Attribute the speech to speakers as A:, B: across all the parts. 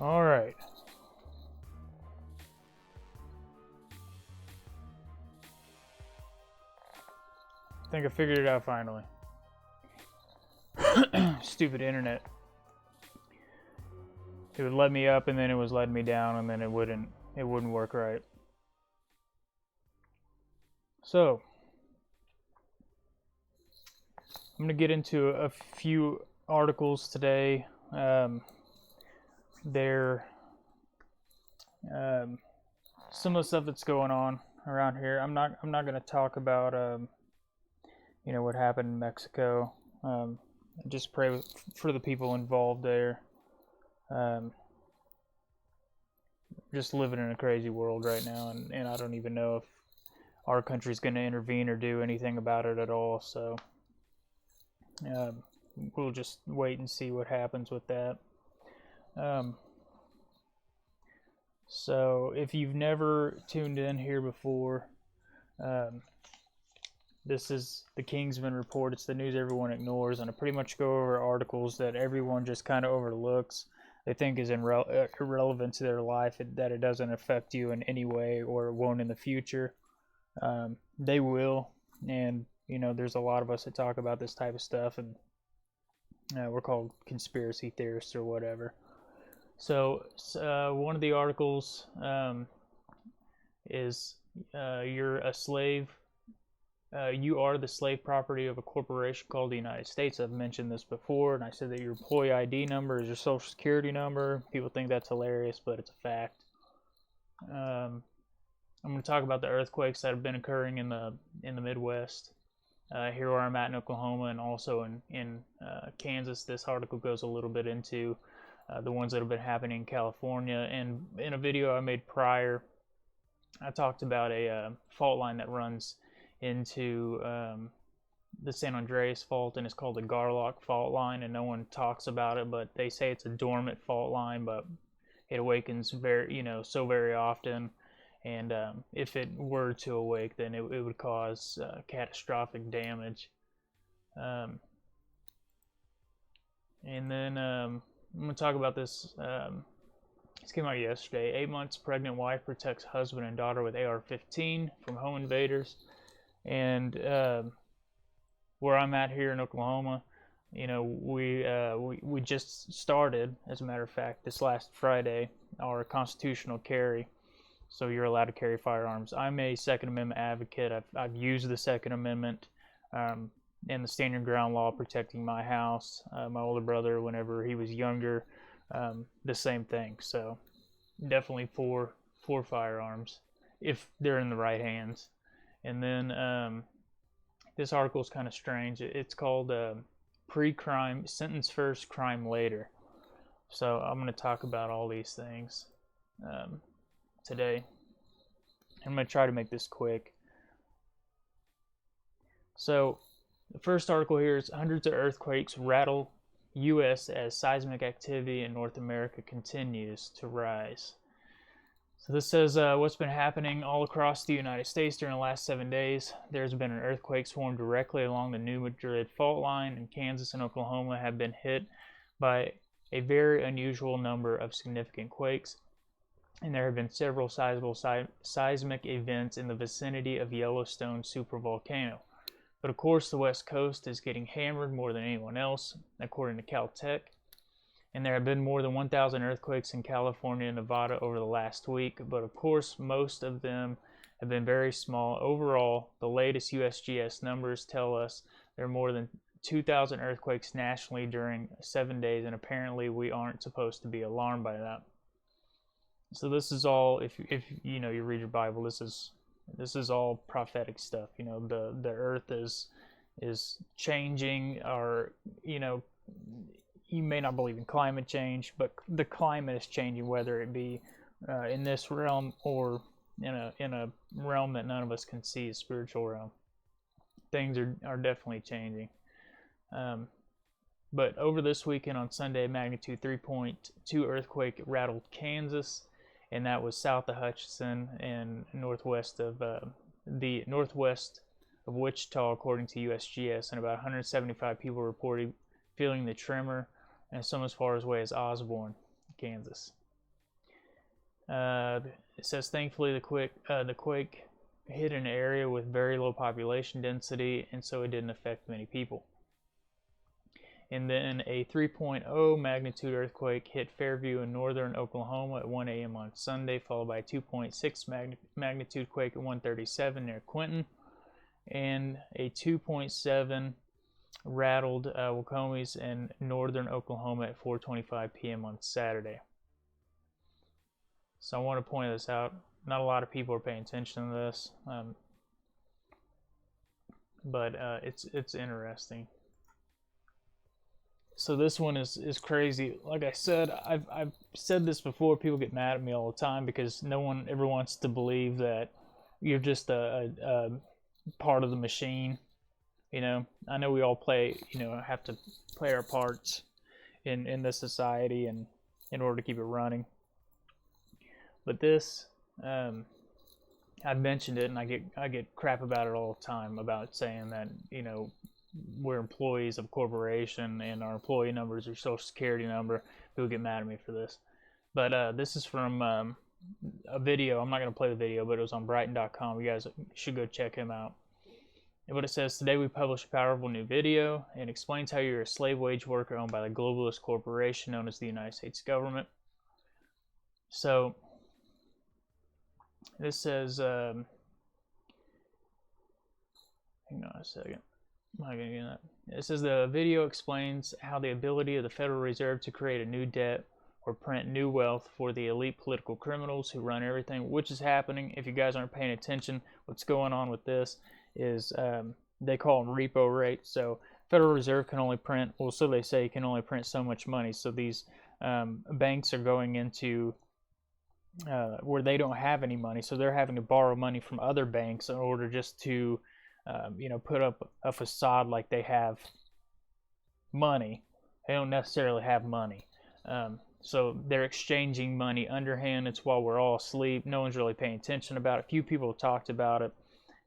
A: All right. I think I figured it out finally. Stupid internet. It would let me up and then it was letting me down and then it wouldn't work right. So, I'm going to get into a few articles today. They're some of the stuff that's going on around here. I'm not going to talk about what happened in Mexico. Just pray for the people involved there. Just living in a crazy world right now, and I don't even know if our country's going to intervene or do anything about it at all. So we'll just wait and see what happens with that. So if you've never tuned in here before, this is the Kingsman Report. It's the news everyone ignores, and I pretty much go over articles that everyone just kind of overlooks. They think is irrelevant to their life, that it doesn't affect you in any way or it won't in the future. They will, and there's a lot of us that talk about this type of stuff, and we're called conspiracy theorists or whatever. So one of the articles is you're a slave. You are the slave property of a corporation called the United States. I've mentioned this before, and I said that your employee ID number is your social security number. People think that's hilarious, but it's a fact. I'm going to talk about the earthquakes that have been occurring in the Midwest. Here where I'm at in Oklahoma, and also in Kansas. This article goes a little bit into the ones that have been happening in California. And in a video I made prior, I talked about a fault line that runs into the San Andreas fault, and it's called the Garlock fault line, and no one talks about it, but they say it's a dormant fault line, but it awakens very often, and if it were to awake, then it would cause catastrophic damage. And then I'm going to talk about this. This came out yesterday. 8 months pregnant wife protects husband and daughter with AR-15 from home invaders. And where I'm at here in Oklahoma, we just started, as a matter of fact, this last Friday, our constitutional carry. So you're allowed to carry firearms. I'm a Second Amendment advocate. I've used the Second Amendment and the stand your ground law protecting my house. My older brother, whenever he was younger, the same thing. So definitely for firearms if they're in the right hands. And then this article is kind of strange. It's called Pre-Crime, Sentence First, Crime Later. So I'm going to talk about all these things today. I'm going to try to make this quick. So the first article here is hundreds of earthquakes rattle U.S. as seismic activity in North America continues to rise. So this says what's been happening all across the United States during the last 7 days. There's been an earthquake swarm directly along the New Madrid fault line, and Kansas and Oklahoma have been hit by a very unusual number of significant quakes. And there have been several sizable seismic events in the vicinity of Yellowstone supervolcano. But of course, the West Coast is getting hammered more than anyone else, according to Caltech. And there have been more than 1,000 earthquakes in California and Nevada over the last week, but of course most of them have been very small. Overall, the latest USGS numbers tell us there are more than 2,000 earthquakes nationally during 7 days, and apparently we aren't supposed to be alarmed by that. So this is all, if you read your Bible, this is all prophetic stuff. The earth is changing, or you may not believe in climate change, but the climate is changing, whether it be in this realm or in a realm that none of us can see, a spiritual realm. Things are definitely changing. But over this weekend on Sunday, magnitude 3.2 earthquake rattled Kansas, and that was south of Hutchinson and northwest of Wichita, according to USGS, and about 175 people reported feeling the tremor, and some as far away as Osborne, Kansas. It says thankfully the quake hit an area with very low population density, and so it didn't affect many people. And then a 3.0 magnitude earthquake hit Fairview in northern Oklahoma at 1 a.m. on Sunday, followed by a 2.6 magnitude quake at 1:37 near Quinton, and a 2.7 rattled Wacomies in northern Oklahoma at 4:25 p.m. on Saturday. So I want to point this out. Not a lot of people are paying attention to this, but it's interesting. So this one is crazy. Like I said, I've said this before. People get mad at me all the time because no one ever wants to believe that you're just a part of the machine. You know, I know we all play. Have to play our parts in this society and in order to keep it running. But this, I've mentioned it, and I get crap about it all the time about saying that we're employees of a corporation and our employee number is your social security number. People get mad at me for this. But this is from a video. I'm not going to play the video, but it was on Brighton.com. You guys should go check him out. And what it says, today we publish a powerful new video and explains how you're a slave wage worker owned by the globalist corporation known as the United States government. So this says, hang on a second. I'm not going to get that. It says the video explains how the ability of the Federal Reserve to create a new debt or print new wealth for the elite political criminals who run everything, which is happening. If you guys aren't paying attention, what's going on with this is they call them repo rates. So Federal Reserve can only print, well, so they say, can only print so much money. So these banks are going into where they don't have any money, so they're having to borrow money from other banks in order just to put up a facade like they have money. They don't necessarily have money. So they're exchanging money underhand. It's while we're all asleep. No one's really paying attention about it. Few people have talked about it.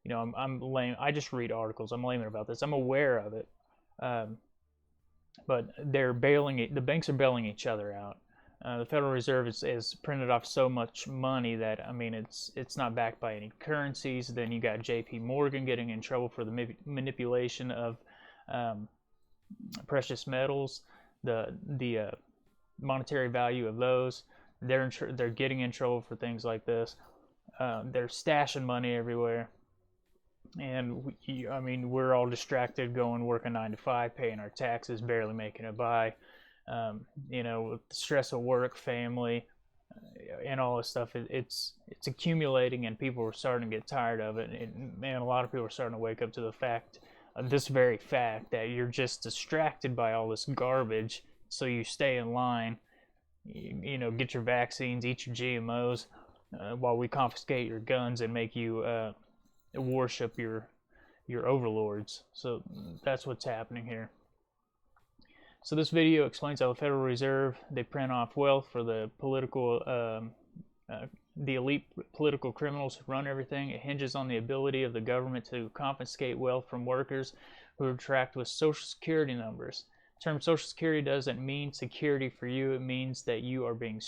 A: I'm lame. I just read articles. I'm layman about this. I'm aware of it. But they're the banks are bailing each other out. The Federal Reserve is printed off so much money that it's not backed by any currencies. Then you got J.P. Morgan getting in trouble for the manipulation of precious metals, the monetary value of those. They're getting in trouble for things like this. They're stashing money everywhere, and we're all distracted, going working 9 to 5, paying our taxes, barely making it by. With the stress of work, family, and all this stuff, it's accumulating, and people are starting to get tired of it. And man, a lot of people are starting to wake up to the fact, this very fact, that you're just distracted by all this garbage. So you stay in line, get your vaccines, eat your GMOs, while we confiscate your guns and make you worship your overlords. So that's what's happening here. So this video explains how the Federal Reserve, they print off wealth for the elite political criminals who run everything. It hinges on the ability of the government to confiscate wealth from workers who are tracked with social security numbers. The term social security doesn't mean security for you. It means that you are being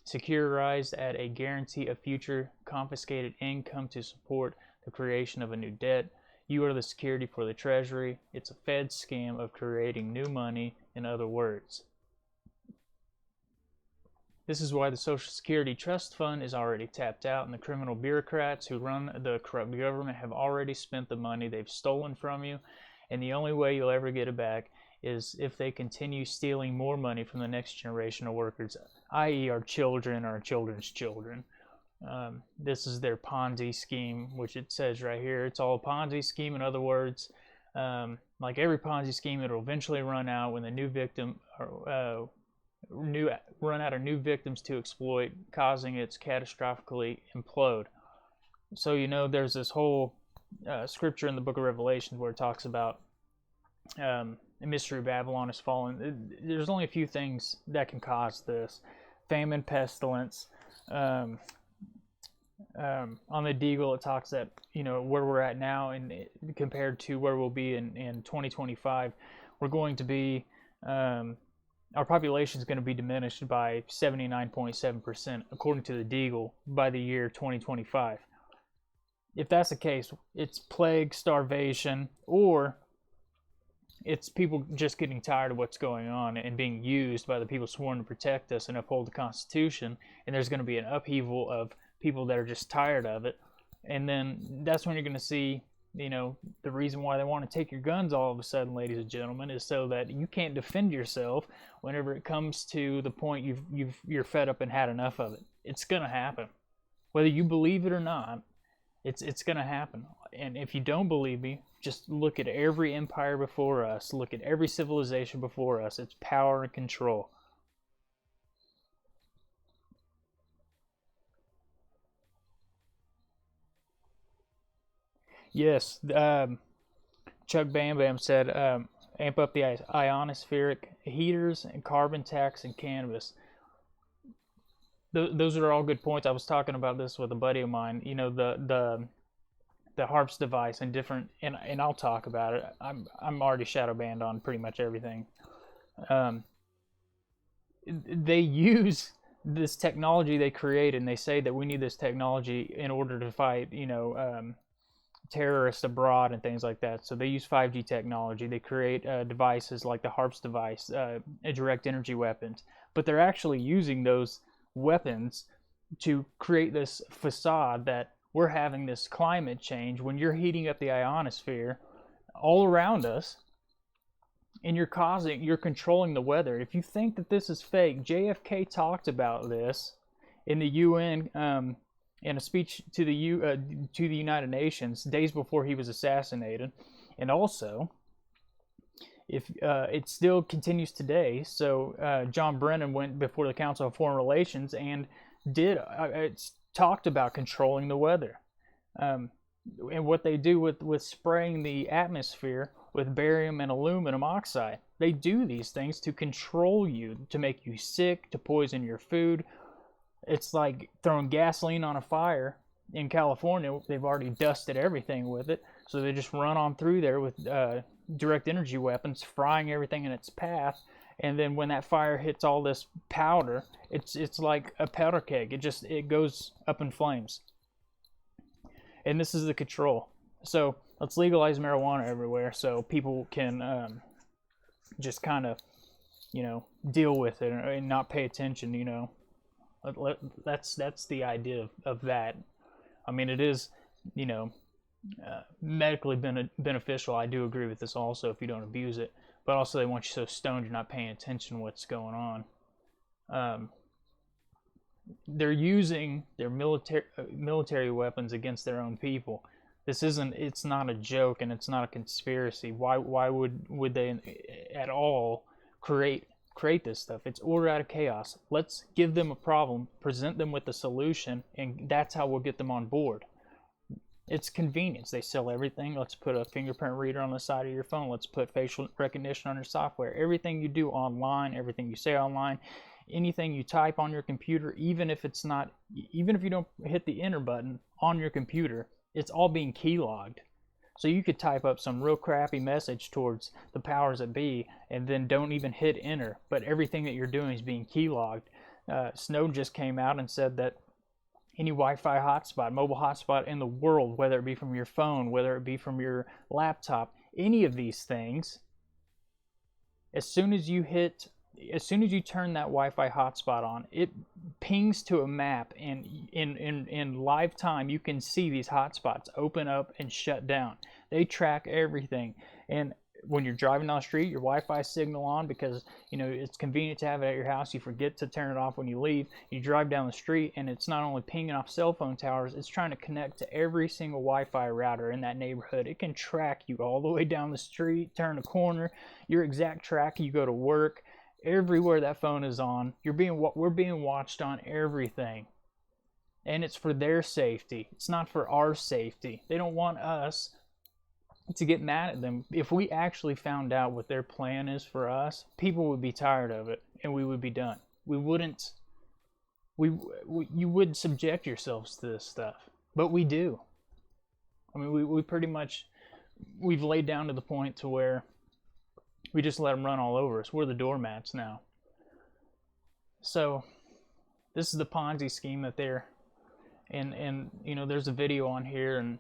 A: securitized at a guarantee of future confiscated income to support the creation of a new debt. You are the security for the Treasury. It's a Fed scam of creating new money, in other words. This is why the Social Security Trust Fund is already tapped out, and the criminal bureaucrats who run the corrupt government have already spent the money they've stolen from you, and the only way you'll ever get it back is if they continue stealing more money from the next generation of workers, i.e. our children, our children's children. This is their Ponzi scheme, which it says right here. It's all a Ponzi scheme. In other words, like every Ponzi scheme, it'll eventually run out when the new victim run out of new victims to exploit, causing it to catastrophically implode. So there's this whole scripture in the book of Revelation where it talks about the mystery of Babylon has fallen. There's only a few things that can cause this: famine, pestilence. On the Deagle, it talks that where we're at now, and compared to where we'll be in 2025, we're going to be our population is going to be diminished by 79.7%, according to the Deagle, by the year 2025. If that's the case, it's plague, starvation, or it's people just getting tired of what's going on and being used by the people sworn to protect us and uphold the Constitution, and there's going to be an upheaval of people that are just tired of it. And then that's when you're going to see, the reason why they want to take your guns all of a sudden, ladies and gentlemen, is so that you can't defend yourself whenever it comes to the point you're fed up and had enough of it. It's going to happen. Whether you believe it or not, it's going to happen. And if you don't believe me, just look at every empire before us. Look at every civilization before us. It's power and control. Yes, Chuck Bam Bam said, amp up the ionospheric heaters and carbon tax and cannabis. Those are all good points. I was talking about this with a buddy of mine. The harps device and different, and I'll talk about it. I'm already shadow banned on pretty much everything. They use this technology they create, and they say that we need this technology in order to fight, terrorists abroad and things like that. So they use 5G technology. They create devices like the harps device, direct energy weapons, but they're actually using those weapons to create this facade that we're having this climate change when you're heating up the ionosphere all around us, and you're controlling the weather. If you think that this is fake, JFK talked about this in the UN in a speech to the United Nations days before he was assassinated, and also if it still continues today. So John Brennan went before the Council of Foreign Relations and did talked about controlling the weather, and what they do with spraying the atmosphere with barium and aluminum oxide. They do these things to control you, to make you sick, to poison your food. It's like throwing gasoline on a fire. In California, they've already dusted everything with it, so they just run on through there with direct energy weapons, frying everything in its path. And then when that fire hits all this powder, it's like a powder keg. It goes up in flames. And this is the control. So let's legalize marijuana everywhere, so people can just kind of, deal with it and not pay attention. That's the idea of that. I mean, it is, medically beneficial. I do agree with this also, if you don't abuse it. But also they want you so stoned you're not paying attention to what's going on. They're using their military weapons against their own people. It's not a joke, and it's not a conspiracy. Why would they at all create this stuff? It's order out of chaos. Let's give them a problem, present them with a solution, and that's how we'll get them on board. It's convenience. They sell everything. Let's put a fingerprint reader on the side of your phone. Let's put facial recognition on your software. Everything you do online, everything you say online, anything you type on your computer, even if you don't hit the enter button on your computer, it's all being keylogged. So you could type up some real crappy message towards the powers that be and then don't even hit enter, but everything that you're doing is being keylogged. Snowden just came out and said that any Wi-Fi hotspot, mobile hotspot in the world, whether it be from your phone, whether it be from your laptop, any of these things, as soon as you turn that Wi-Fi hotspot on, it pings to a map, and in live time you can see these hotspots open up and shut down. They track everything, and when you're driving down the street, your Wi-Fi signal on because it's convenient to have it at your house. You forget to turn it off when you leave. You drive down the street, and it's not only pinging off cell phone towers, it's trying to connect to every single Wi-Fi router in that neighborhood. It can track you all the way down the street, turn a corner, your exact track. You go to work, everywhere that phone is on, we're being watched on everything, and it's for their safety. It's not for our safety. They don't want us to get mad at them. If we actually found out what their plan is for us, people would be tired of it, and we would be done. You wouldn't subject yourselves to this stuff, but we do. I mean, we pretty much, we've laid down to the point to where we just let them run all over us. We're the doormats now. So this is the Ponzi scheme that they're and you know, there's a video on here, and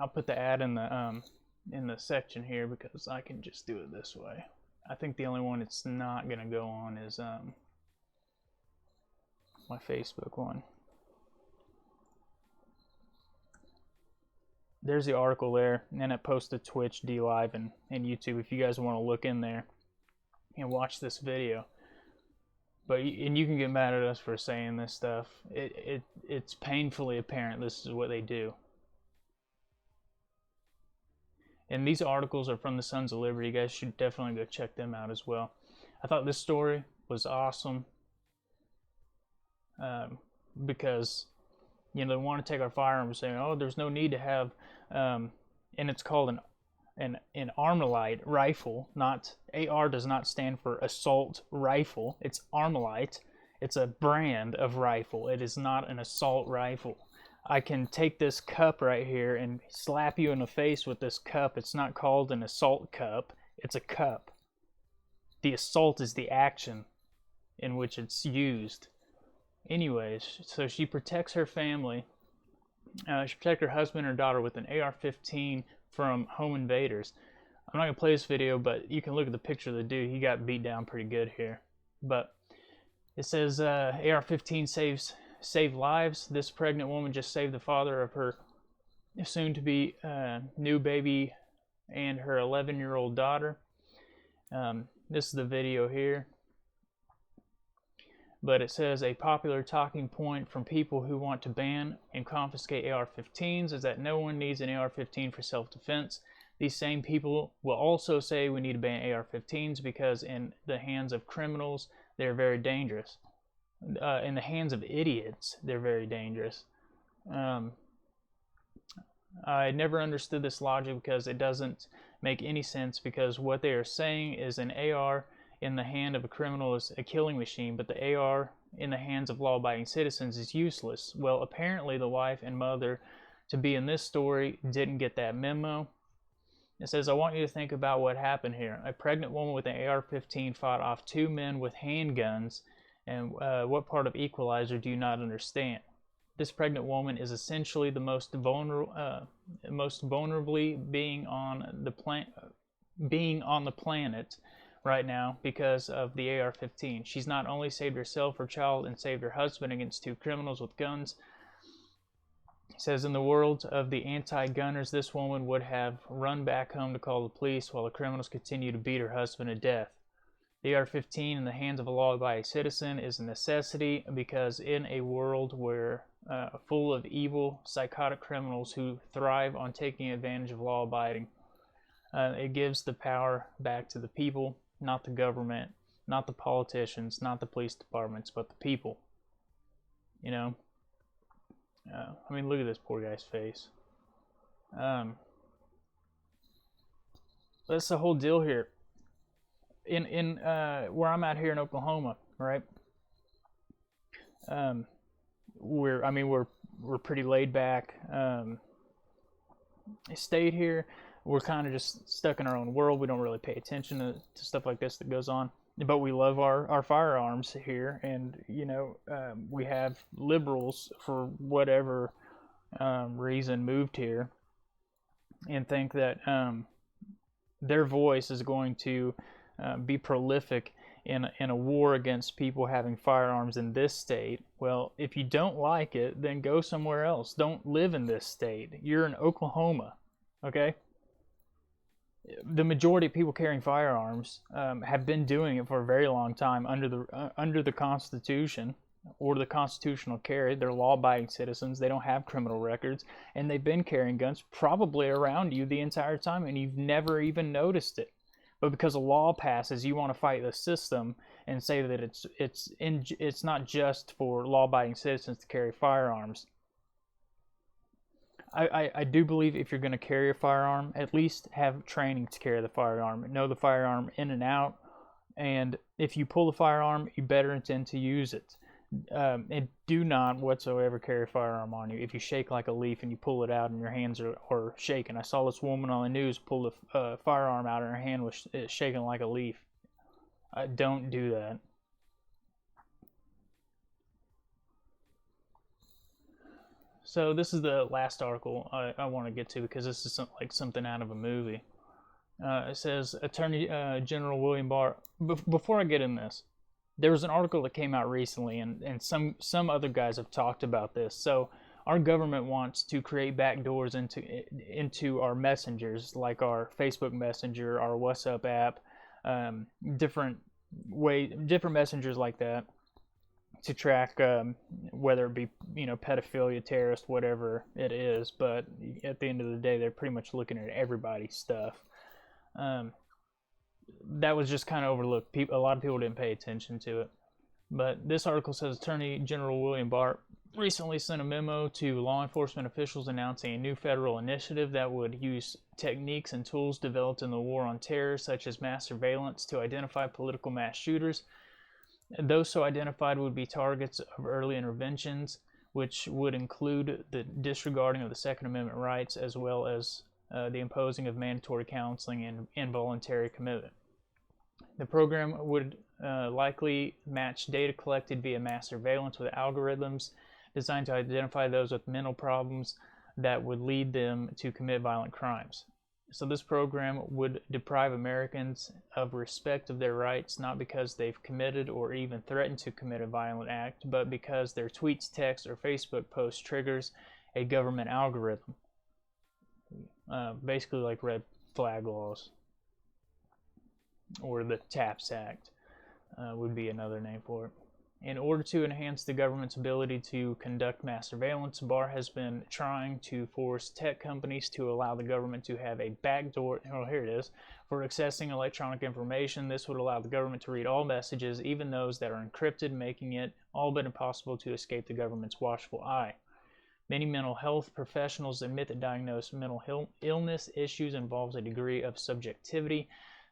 A: I'll put the ad in the section here because I can just do it this way. I think the only one it's not gonna go on is my Facebook one. There's the article there, and it posted Twitch, DLive, and YouTube if you guys want to look in there and watch this video. But and you can get mad at us for saying this stuff. It's painfully apparent this is what they do. And these articles are from the Sons of Liberty. You guys should definitely go check them out as well. I thought this story was awesome because, you know, they want to take our firearms, saying, "Oh, there's no need to have," and it's called an Armalite rifle. Not AR does not stand for assault rifle. It's Armalite. It's a brand of rifle. It is not an assault rifle. I can take this cup right here and slap you in the face with this cup. It's not called an assault cup. It's a cup. The assault is the action in which it's used. Anyways, so she protects her family. She protects her husband and her daughter with an AR-15 from home invaders. I'm not going to play this video, but you can look at the picture of the dude. He got beat down pretty good here. But it says AR-15 save lives. This pregnant woman just saved the father of her soon-to-be new baby and her 11-year-old daughter. This is the video here. But it says a popular talking point from people who want to ban and confiscate AR-15s is that no one needs an AR-15 for self-defense. These same people will also say we need to ban AR-15s because in the hands of criminals, they're very dangerous. In the hands of idiots, they're very dangerous. I never understood this logic because it doesn't make any sense, because what they are saying is an AR in the hand of a criminal is a killing machine, but the AR in the hands of law-abiding citizens is useless. Well, apparently the wife and mother to be in this story didn't get that memo. It says, I want you to think about what happened here. A pregnant woman with an AR-15 fought off two men with handguns, and what part of Equalizer do you not understand? This pregnant woman is essentially the most vulnerably being on the planet right now because of the AR-15. She's not only saved herself, her child, and saved her husband against two criminals with guns. It says in the world of the anti-gunners, this woman would have run back home to call the police while the criminals continue to beat her husband to death. The AR-15 in the hands of a law-abiding citizen is a necessity because in a world where full of evil, psychotic criminals who thrive on taking advantage of law-abiding, it gives the power back to the people, not the government, not the politicians, not the police departments, but the people. You know? I mean, look at this poor guy's face. That's the whole deal here. In where I'm at here in Oklahoma, right? We're pretty laid back. State here. We're kind of just stuck in our own world. We don't really pay attention to stuff like this that goes on. But we love our firearms here, and you know, we have liberals for whatever reason moved here and think that their voice is going to be prolific in a war against people having firearms in this state. Well, if you don't like it, then go somewhere else. Don't live in this state. You're in Oklahoma, okay? The majority of people carrying firearms have been doing it for a very long time under the Constitution or the constitutional carry. They're law-abiding citizens. They don't have criminal records, and they've been carrying guns probably around you the entire time, and you've never even noticed it. But because a law passes, you want to fight the system and say that it's not just for law-abiding citizens to carry firearms. I do believe if you're going to carry a firearm, at least have training to carry the firearm. Know the firearm in and out. And if you pull the firearm, you better intend to use it. And do not whatsoever carry a firearm on you. If you shake like a leaf and you pull it out and your hands are shaking. I saw this woman on the news pull a firearm out and her hand was shaking like a leaf. Don't do that. So this is the last article I want to get to, because this is like something out of a movie. It says Attorney General William Barr. Before I get in this, there was an article that came out recently, and some other guys have talked about this. So our government wants to create backdoors into our messengers, like our Facebook Messenger, our WhatsApp app, different messengers like that, to track whether it be pedophilia, terrorist, whatever it is. But at the end of the day, they're pretty much looking at everybody's stuff. That was just kind of overlooked. A lot of people didn't pay attention to it. But this article says Attorney General William Barr recently sent a memo to law enforcement officials announcing a new federal initiative that would use techniques and tools developed in the war on terror, such as mass surveillance, to identify political mass shooters. Those so identified would be targets of early interventions, which would include the disregarding of the Second Amendment rights, as well as the imposing of mandatory counseling and involuntary commitment. The program would likely match data collected via mass surveillance with algorithms designed to identify those with mental problems that would lead them to commit violent crimes. So this program would deprive Americans of respect of their rights, not because they've committed or even threatened to commit a violent act, but because their tweets, texts, or Facebook posts triggers a government algorithm. Basically like red flag laws, or the TAPS Act would be another name for it. In order to enhance the government's ability to conduct mass surveillance, Barr has been trying to force tech companies to allow the government to have a backdoor, here it is, for accessing electronic information. This would allow the government to read all messages, even those that are encrypted, making it all but impossible to escape the government's watchful eye. Many mental health professionals admit that diagnosing mental illness issues involves a degree of subjectivity.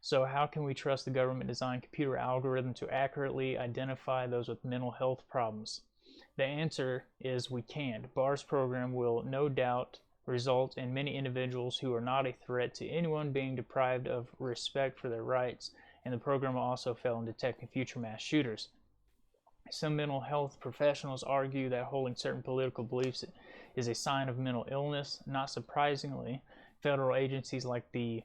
A: So how can we trust the government-designed computer algorithm to accurately identify those with mental health problems? The answer is we can't. Barr's program will no doubt result in many individuals who are not a threat to anyone being deprived of respect for their rights, and the program will also fail in detecting future mass shooters. Some mental health professionals argue that holding certain political beliefs is a sign of mental illness. Not surprisingly, federal agencies like the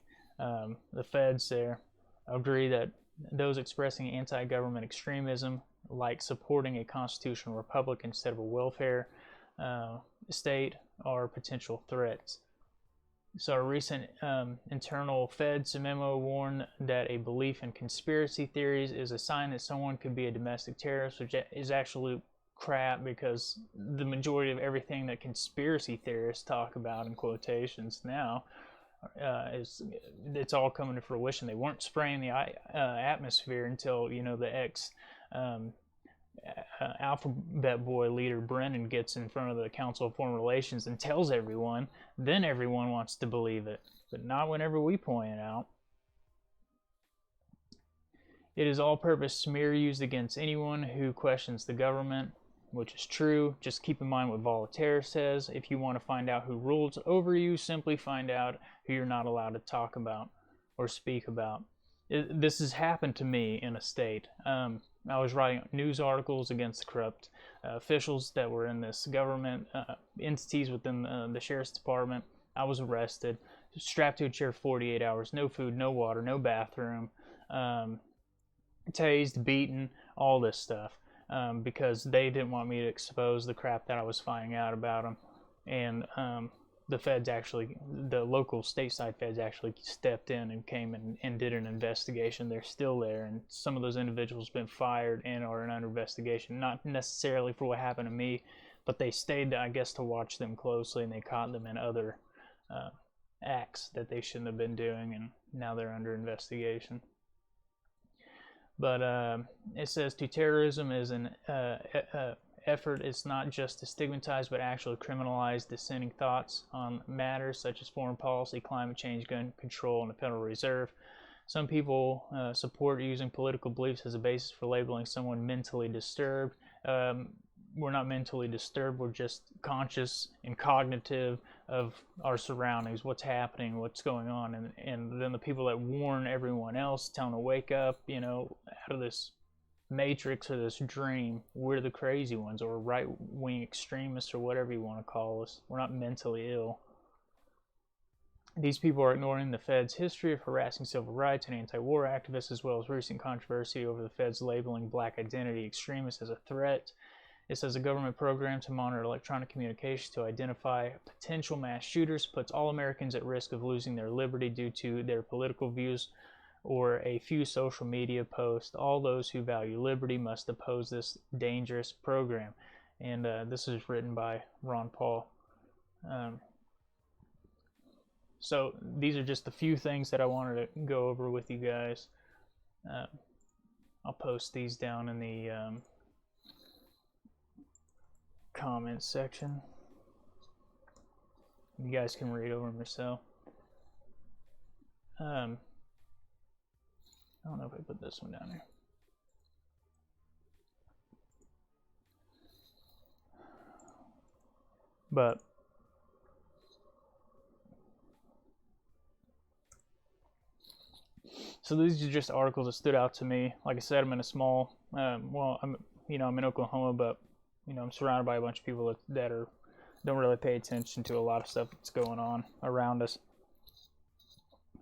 A: feds there agree that those expressing anti-government extremism, like supporting a constitutional republic instead of a welfare state, are potential threats. So a recent internal feds memo warned that a belief in conspiracy theories is a sign that someone could be a domestic terrorist, which is absolute crap, because the majority of everything that conspiracy theorists talk about in quotations now it's all coming to fruition. They weren't spraying the atmosphere until the alphabet boy leader Brennan gets in front of the Council of Foreign Relations and tells everyone. Then everyone wants to believe it, but not whenever we point it out. It is all-purpose smear used against anyone who questions the government, which is true. Just keep in mind what Voltaire says. If you want to find out who rules over you, simply find out who you're not allowed to talk about or speak about. This has happened to me in a state. I was writing news articles against corrupt officials that were in this government, entities within the sheriff's department. I was arrested, strapped to a chair 48 hours, no food, no water, no bathroom, tased, beaten, all this stuff. Because they didn't want me to expose the crap that I was finding out about them. And the feds actually, the local stateside feds actually stepped in and came and did an investigation. They're still there, and some of those individuals have been fired and are under investigation. Not necessarily for what happened to me, but they stayed, I guess, to watch them closely, and they caught them in other acts that they shouldn't have been doing, and now they're under investigation. But it says to terrorism is an effort. It's not just to stigmatize, but actually criminalize dissenting thoughts on matters such as foreign policy, climate change, gun control, and the Federal Reserve. Some people support using political beliefs as a basis for labeling someone mentally disturbed. We're not mentally disturbed. We're just conscious and cognitive of our surroundings, what's happening, what's going on. And then the people that warn everyone else, tell them to wake up, out of this matrix or this dream. We're the crazy ones, or right-wing extremists, or whatever you want to call us. We're not mentally ill. These people are ignoring the Fed's history of harassing civil rights and anti-war activists, as well as recent controversy over the Fed's labeling black identity extremists as a threat. It says a government program to monitor electronic communications to identify potential mass shooters puts all Americans at risk of losing their liberty due to their political views or a few social media posts. All those who value liberty must oppose this dangerous program. And this is written by Ron Paul. So these are just a few things that I wanted to go over with you guys. I'll post these down in the comments section. You guys can read over them yourself. I don't know if I put this one down here. But so these are just articles that stood out to me. Like I said, I'm in a small, I'm in Oklahoma, but I'm surrounded by a bunch of people that don't really pay attention to a lot of stuff that's going on around us.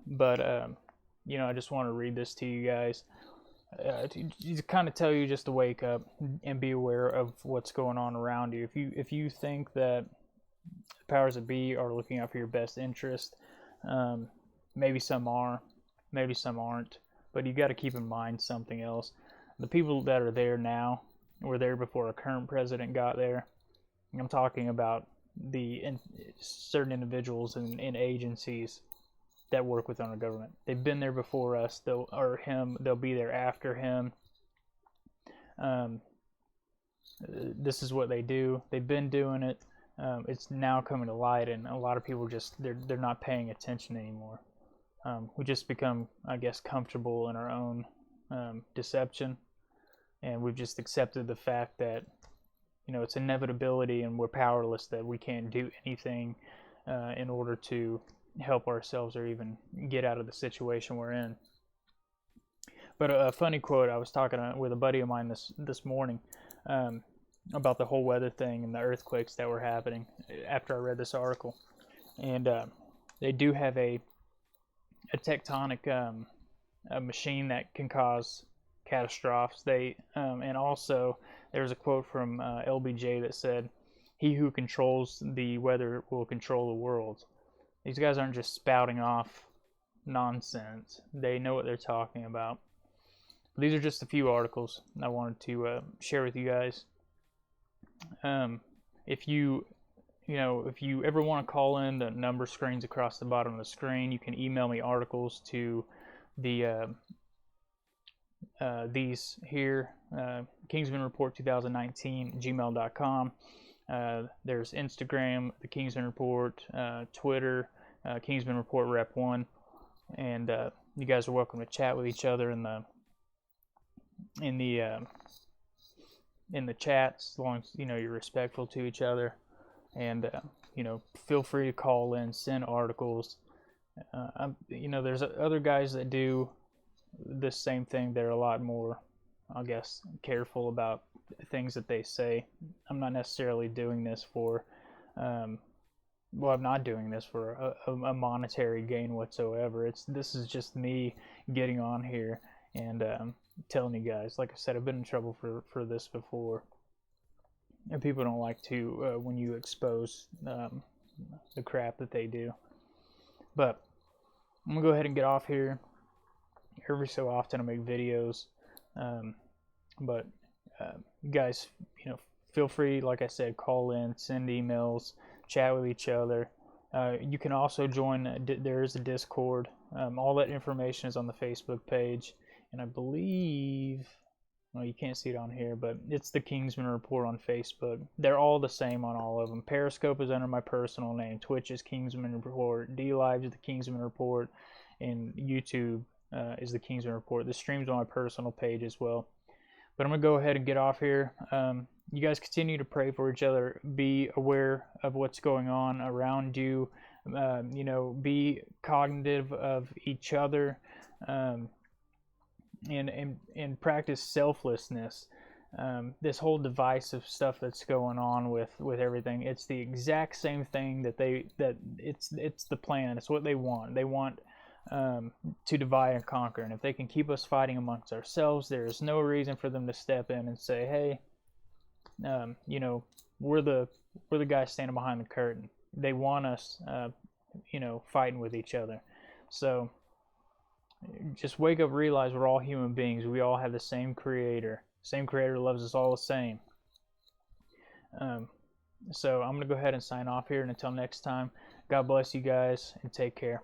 A: But I just want to read this to you guys to kind of tell you just to wake up and be aware of what's going on around you. If you think that the powers that be are looking out for your best interest, maybe some are. Maybe some aren't, but you got to keep in mind something else. The people that are there now were there before a current president got there. I'm talking about certain individuals and agencies that work within our government. They've been there before us, they'll be there after him. This is what they do. They've been doing it. It's now coming to light, and a lot of people they're not paying attention anymore. We just become, I guess, comfortable in our own deception, and we've just accepted the fact that it's inevitability and we're powerless, that we can't do anything in order to help ourselves or even get out of the situation we're in. But a funny quote, I was talking with a buddy of mine this morning about the whole weather thing and the earthquakes that were happening after I read this article, and they do have a tectonic a machine that can cause catastrophes. And also there's a quote from LBJ that said, "He who controls the weather will control the world." These guys aren't just spouting off nonsense. They know what they're talking about. These are just a few articles I wanted to share with you guys. If you ever want to call in, the number screens across the bottom of the screen. You can email me articles to the these here, Kingsman Report 2019 gmail.com. There's Instagram, the Kingsman Report, Twitter, Kingsman Report Rep 1, and you guys are welcome to chat with each other in the chats, as long as you're respectful to each other. And feel free to call in, send articles. There's other guys that do the same thing. They're a lot more, I guess, careful about things that they say. I'm not necessarily doing this for I'm not doing this for a monetary gain whatsoever. This is just me getting on here and telling you guys. Like I said, I've been in trouble for this before. And people don't like to when you expose the crap that they do. But I'm going to go ahead and get off here. Every so often I make videos. But you guys, feel free, like I said, call in, send emails, chat with each other. You can also join, there is a Discord. All that information is on the Facebook page. And I believe... Well, you can't see it on here, but it's the Kingsman Report on Facebook. They're all the same on all of them. Periscope is under my personal name. Twitch is Kingsman Report. DLive is the Kingsman Report. And YouTube is the Kingsman Report. The stream's on my personal page as well. But I'm going to go ahead and get off here. You guys continue to pray for each other. Be aware of what's going on around you. Be cognitive of each other. and practice selflessness. This whole divisive stuff that's going on with everything, it's the exact same thing that it's the plan. It's what they want. They want to divide and conquer, and if they can keep us fighting amongst ourselves, there is no reason for them to step in and say, hey, you know, we're the guys standing behind the curtain. They want us, you know, fighting with each other. So just wake up, realize we're all human beings. We all have the same creator. Same creator loves us all the same. So I'm going to go ahead and sign off here, and until next time, God bless you guys and take care.